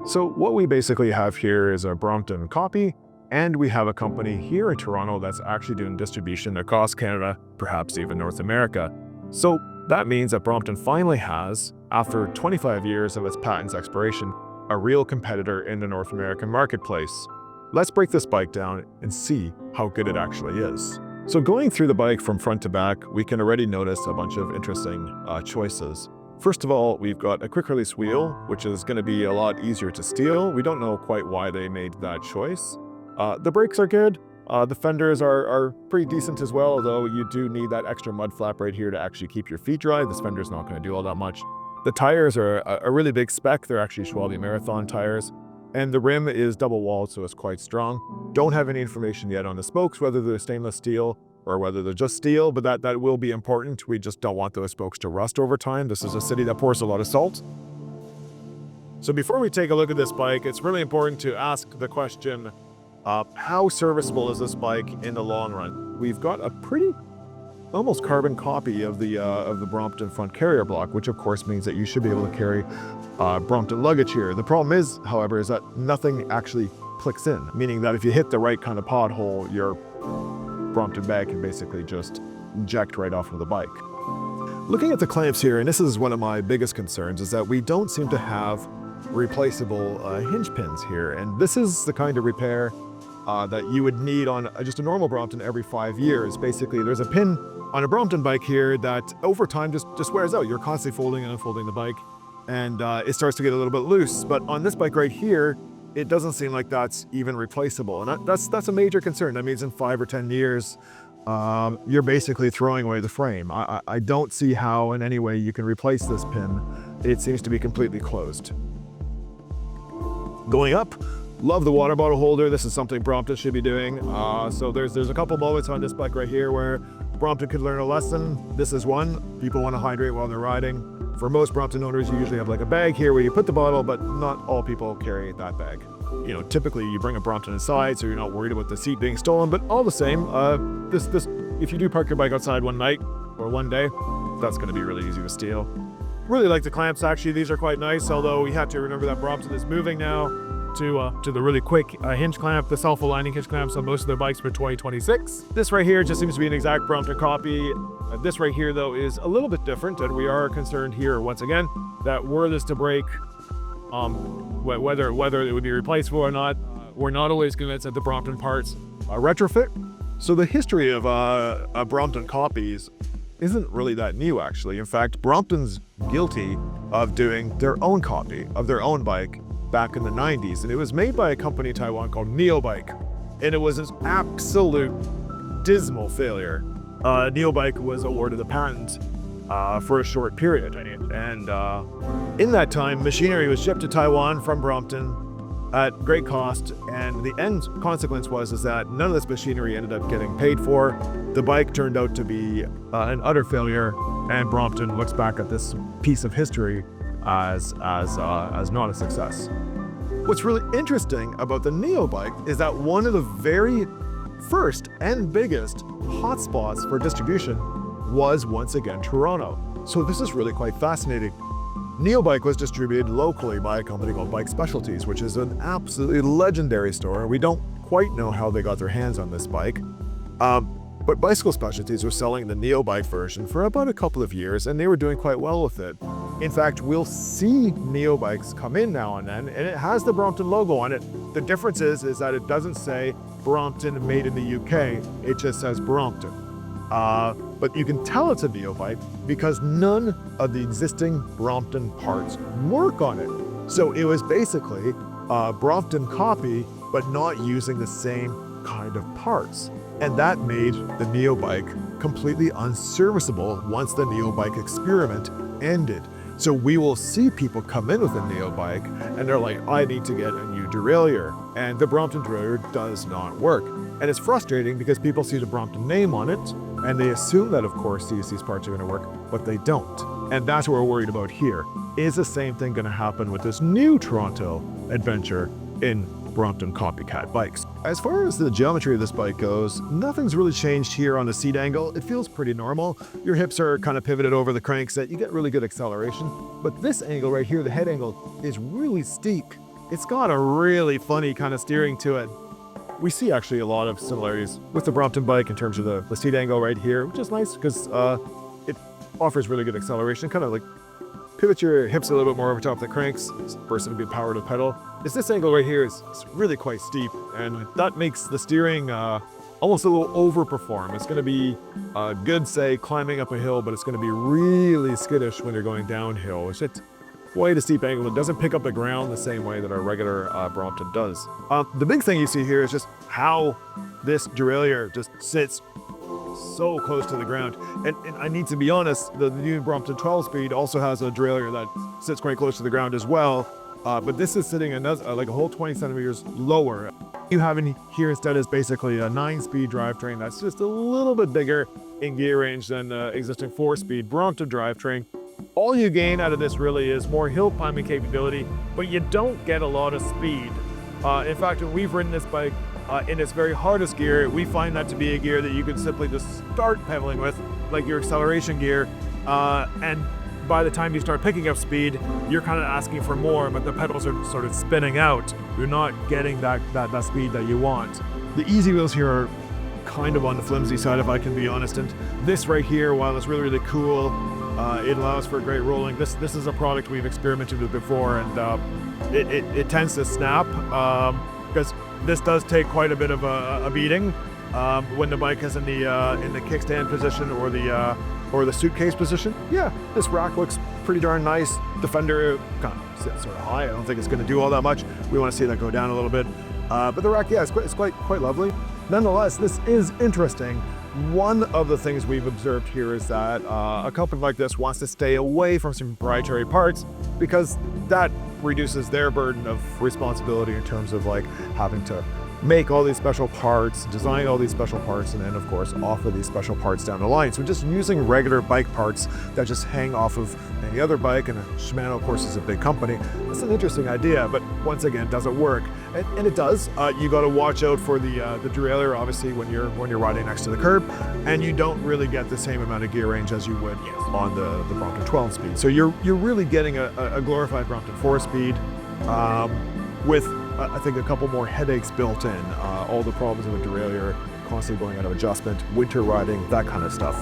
So what we basically have here is a Brompton copy, and we have a company here in Toronto that's actually doing distribution across Canada, perhaps even North America. So that means that Brompton finally has, after 25 years of its patent's expiration, a real competitor in the North American marketplace. Let's break this bike down and see how good it actually is. So going through the bike from front to back, we can already notice a bunch of interesting choices. First of all, we've got a quick release wheel, which is going to be a lot easier to steal. We don't know quite why they made that choice. The brakes are good. The fenders are pretty decent as well, although you do need that extra mud flap right here to actually keep your feet dry. This fender's not going to do all that much. The tires are a really big spec. They're actually Schwalbe Marathon tires. And the rim is double walled, so it's quite strong. Don't have any information yet on the spokes, whether they're stainless steel or whether they're just steel, but that will be important. We just don't want those spokes to rust over time. This is a city that pours a lot of salt. So before we take a look at this bike, it's really important to ask the question, how serviceable is this bike in the long run? We've got a pretty almost carbon copy of the Brompton front carrier block, which of course means that you should be able to carry Brompton luggage here. The problem is, however, is that nothing actually clicks in, meaning that if you hit the right kind of pothole, your Brompton bag can basically just eject right off of the bike. Looking at the clamps here, and this is one of my biggest concerns, is that we don't seem to have replaceable hinge pins here. And this is the kind of repair that you would need on just a normal Brompton every 5 years. Basically, there's a pin on a Brompton bike here that over time just wears out. You're constantly folding and unfolding the bike, and it starts to get a little bit loose. But on this bike right here, it doesn't seem like that's even replaceable. And that's a major concern. That means in 5 or 10 years, you're basically throwing away the frame. I don't see how in any way you can replace this pin. It seems to be completely closed. Going up, love the water bottle holder. This is something Brompton should be doing. So there's a couple moments on this bike right here where Brompton could learn a lesson. This is one. People want to hydrate while they're riding. For most Brompton owners, you usually have like a bag here where you put the bottle, but not all people carry that bag. You know, typically you bring a Brompton inside, so you're not worried about the seat being stolen, but all the same, if you do park your bike outside one night or one day, that's going to be really easy to steal. Really like the clamps, actually. These are quite nice, although we have to remember that Brompton is moving now to the really quick hinge clamp, the self-aligning hinge clamps on most of their bikes for 2026. This right here just seems to be an exact Brompton copy. This right here, though, is a little bit different, and we are concerned here, once again, that were this to break, whether it would be replaceable or not, we're not always convinced that the Brompton parts are retrofit. So the history of Brompton copies isn't really that new, actually. In fact, Brompton's guilty of doing their own copy of their own bike back in the 90s, and it was made by a company in Taiwan called Neobike, and it was an absolute dismal failure. Neobike was awarded a patent for a short period, and in that time, machinery was shipped to Taiwan from Brompton at great cost, and the end consequence was that none of this machinery ended up getting paid for. The bike turned out to be an utter failure, and Brompton looks back at this piece of history as not a success. What's really interesting about the Neobike is that one of the very first and biggest hotspots for distribution was once again Toronto. So this is really quite fascinating. Neobike was distributed locally by a company called Bike Specialties, which is an absolutely legendary store. We don't quite know how they got their hands on this bike. But Bicycle Specialties was selling the Neobike version for about a couple of years, and they were doing quite well with it. In fact, we'll see Neobikes come in now and then, and it has the Brompton logo on it. The difference is that it doesn't say Brompton made in the UK, it just says Brompton. But you can tell it's a Neobike because none of the existing Brompton parts work on it. So it was basically a Brompton copy, but not using the same kind of parts. And that made the Neobike completely unserviceable once the Neobike experiment ended. So we will see people come in with a Neobike and they're like, I need to get a new derailleur. And the Brompton derailleur does not work. And it's frustrating because people see the Brompton name on it and they assume that, of course, these parts are going to work, but they don't. And that's what we're worried about here. Is the same thing going to happen with this new Toronto adventure in Brompton copycat bikes? As far as the geometry of this bike goes, nothing's really changed here on the seat angle. It feels pretty normal. Your hips are kind of pivoted over the crankset. You get really good acceleration. But this angle right here, the head angle, is really steep. it's got a really funny kind of steering to it. We see actually a lot of similarities with the Brompton bike in terms of the seat angle right here, which is nice because it offers really good acceleration, kind of like pivot your hips a little bit more over top of the cranks. This person to be power to pedal. This angle right here is really quite steep, and that makes the steering almost a little overperform. It's going to be good, say, climbing up a hill, but it's going to be really skittish when you're going downhill. It's just quite a steep angle. It doesn't pick up the ground the same way that our regular Brompton does. The big thing you see here is just how this derailleur just sits so close to the ground. And I need to be honest, the new Brompton 12-speed also has a derailleur that sits quite close to the ground as well. But this is sitting another, like a whole 20 centimeters lower. You have in here instead is basically a 9-speed drivetrain that's just a little bit bigger in gear range than the existing 4-speed Brompton drivetrain. All you gain out of this really is more hill climbing capability, but you don't get a lot of speed. In fact, when we've ridden this bike in its very hardest gear, we find that to be a gear that you can simply just start pedaling with, like your acceleration gear, and by the time you start picking up speed, you're kind of asking for more, but the pedals are sort of spinning out. You're not getting that speed that you want. The easy wheels here are kind of on the flimsy side, if I can be honest, and this right here, while it's really cool, it allows for great rolling. This is a product we've experimented with before, and it tends to snap because this does take quite a bit of a beating when the bike is in the kickstand position or the suitcase position. Yeah, this rack looks pretty darn nice. The fender kind of sits sort of high. I don't think it's going to do all that much. We want to see that go down a little bit. But the rack, yeah, it's quite lovely. Nonetheless, this is interesting. One of the things we've observed here is that a company like this wants to stay away from some proprietary parts because that reduces their burden of responsibility in terms of like having to make all these special parts, design all these special parts, and then of course offer these special parts down the line. So just using regular bike parts that just hang off of any other bike, and Shimano of course is a big company, it's an interesting idea, but once again, does it work? And it does. You got to watch out for the derailleur, obviously, when you're riding next to the curb, and you don't really get the same amount of gear range as you would on the Brompton 12-speed. So you're really getting a glorified Brompton 4-speed with I think a couple more headaches built in. All the problems with the derailleur, constantly going out of adjustment, winter riding, that kind of stuff.